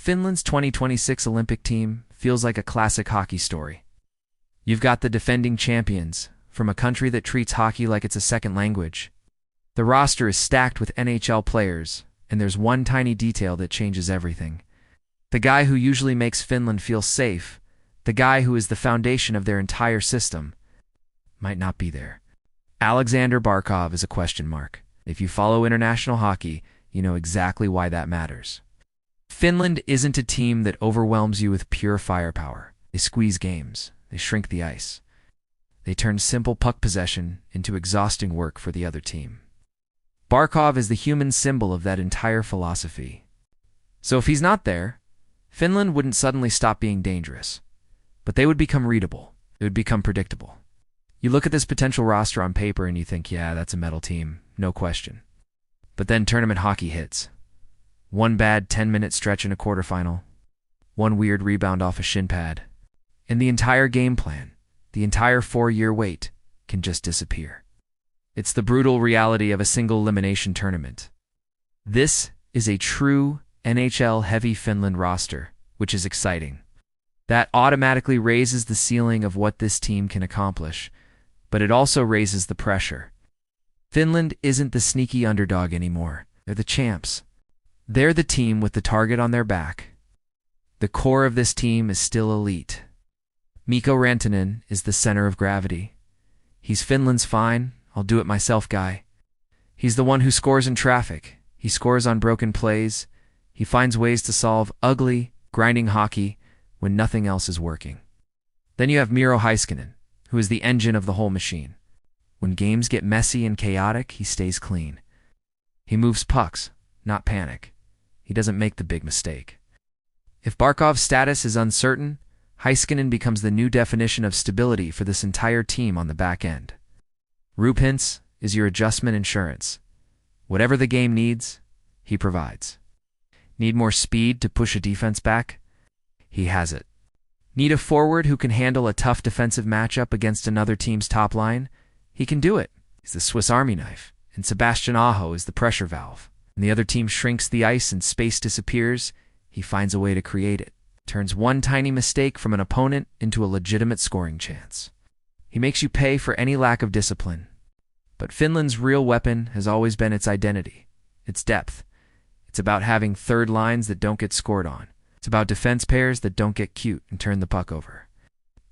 Finland's 2026 Olympic team feels like a classic hockey story. You've got the defending champions, from a country that treats hockey like it's a second language. The roster is stacked with NHL players, and there's one tiny detail that changes everything. The guy who usually makes Finland feel safe, the guy who is the foundation of their entire system, might not be there. Alexander Barkov is a question mark. If you follow international hockey, you know exactly why that matters. Finland isn't a team that overwhelms you with pure firepower. They squeeze games. They shrink the ice. They turn simple puck possession into exhausting work for the other team. Barkov is the human symbol of that entire philosophy. So if he's not there, Finland wouldn't suddenly stop being dangerous, but they would become readable. It would become predictable. You look at this potential roster on paper and you think, yeah, that's a medal team, no question. But then tournament hockey hits. One bad 10-minute stretch in a quarterfinal, one weird rebound off a shin pad, and the entire game plan, the entire 4-year wait, can just disappear. It's the brutal reality of a single elimination tournament. This is a true NHL-heavy Finland roster, which is exciting. That automatically raises the ceiling of what this team can accomplish, but it also raises the pressure. Finland isn't the sneaky underdog anymore. They're the champs. They're the team with the target on their back. The core of this team is still elite. Mikko Rantanen is the center of gravity. He's Finland's fine, I'll-do-it-myself guy. He's the one who scores in traffic. He scores on broken plays. He finds ways to solve ugly, grinding hockey when nothing else is working. Then you have Miro Heiskanen, who is the engine of the whole machine. When games get messy and chaotic, he stays clean. He moves pucks, not panic. He doesn't make the big mistake. If Barkov's status is uncertain, Heiskanen becomes the new definition of stability for this entire team on the back end. Rupins is your adjustment insurance. Whatever the game needs, he provides. Need more speed to push a defense back? He has it. Need a forward who can handle a tough defensive matchup against another team's top line? He can do it. He's the Swiss Army knife, and Sebastian Aho is the pressure valve. When the other team shrinks the ice and space disappears, he finds a way to create it. Turns one tiny mistake from an opponent into a legitimate scoring chance. He makes you pay for any lack of discipline. But Finland's real weapon has always been its identity, its depth. It's about having third lines that don't get scored on. It's about defense pairs that don't get cute and turn the puck over.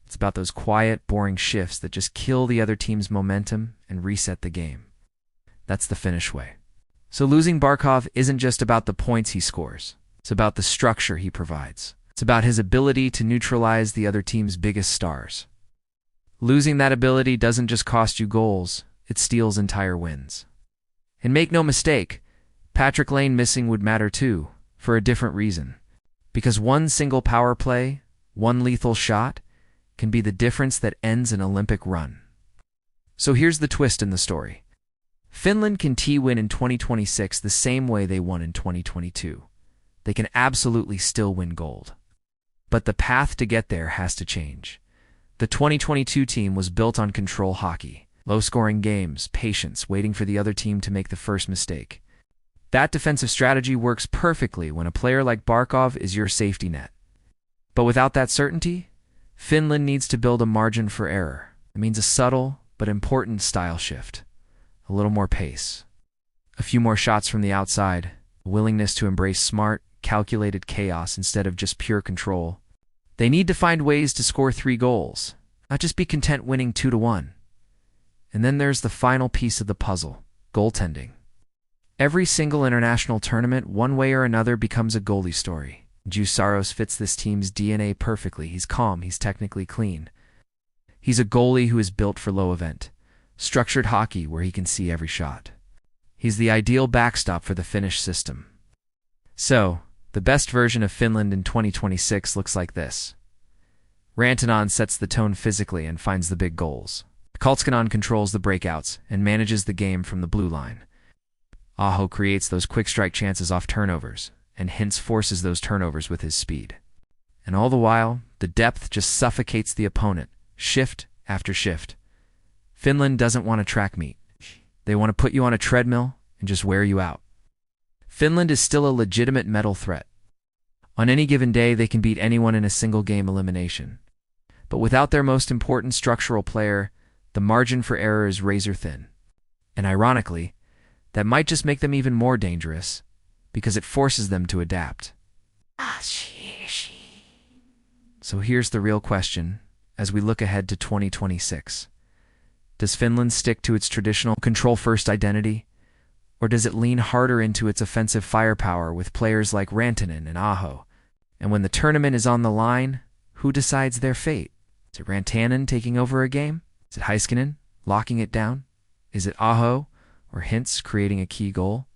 It's about those quiet, boring shifts that just kill the other team's momentum and reset the game. That's the Finnish way. So losing Barkov isn't just about the points he scores. It's about the structure he provides. It's about his ability to neutralize the other team's biggest stars. Losing that ability doesn't just cost you goals, it steals entire wins. And make no mistake, Patrick Lane missing would matter too, for a different reason. Because one single power play, one lethal shot, can be the difference that ends an Olympic run. So here's the twist in the story. Finland can win in 2026 the same way they won in 2022. They can absolutely still win gold. But the path to get there has to change. The 2022 team was built on control hockey, low-scoring games, patience, waiting for the other team to make the first mistake. That defensive strategy works perfectly when a player like Barkov is your safety net. But without that certainty, Finland needs to build a margin for error. It means a subtle but important style shift. A little more pace. A few more shots from the outside. A willingness to embrace smart, calculated chaos instead of just pure control. They need to find ways to score 3 goals, not just be content winning 2-1. And then there's the final piece of the puzzle, goaltending. Every single international tournament, one way or another, becomes a goalie story. Saros fits this team's DNA perfectly. He's calm, he's technically clean. He's a goalie who is built for low event, structured hockey where he can see every shot. He's the ideal backstop for the Finnish system. So, the best version of Finland in 2026 looks like this. Rantanen sets the tone physically and finds the big goals. Heiskanen controls the breakouts and manages the game from the blue line. Aho creates those quick strike chances off turnovers, and Hintz forces those turnovers with his speed. And all the while, the depth just suffocates the opponent, shift after shift. Finland doesn't want a track meet. They want to put you on a treadmill and just wear you out. Finland is still a legitimate medal threat. On any given day, they can beat anyone in a single game elimination. But without their most important structural player, the margin for error is razor thin. And ironically, that might just make them even more dangerous, because it forces them to adapt. So here's the real question as we look ahead to 2026. Does Finland stick to its traditional control-first identity, or does it lean harder into its offensive firepower with players like Rantanen and Aho? And when the tournament is on the line, who decides their fate? Is it Rantanen taking over a game? Is it Heiskanen locking it down? Is it Aho or Hintz creating a key goal?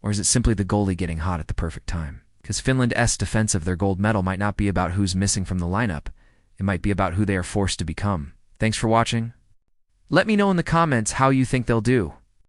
Or is it simply the goalie getting hot at the perfect time? Because Finland's defense of their gold medal might not be about who's missing from the lineup. It might be about who they are forced to become. Thanks for watching. Let me know in the comments how you think they'll do.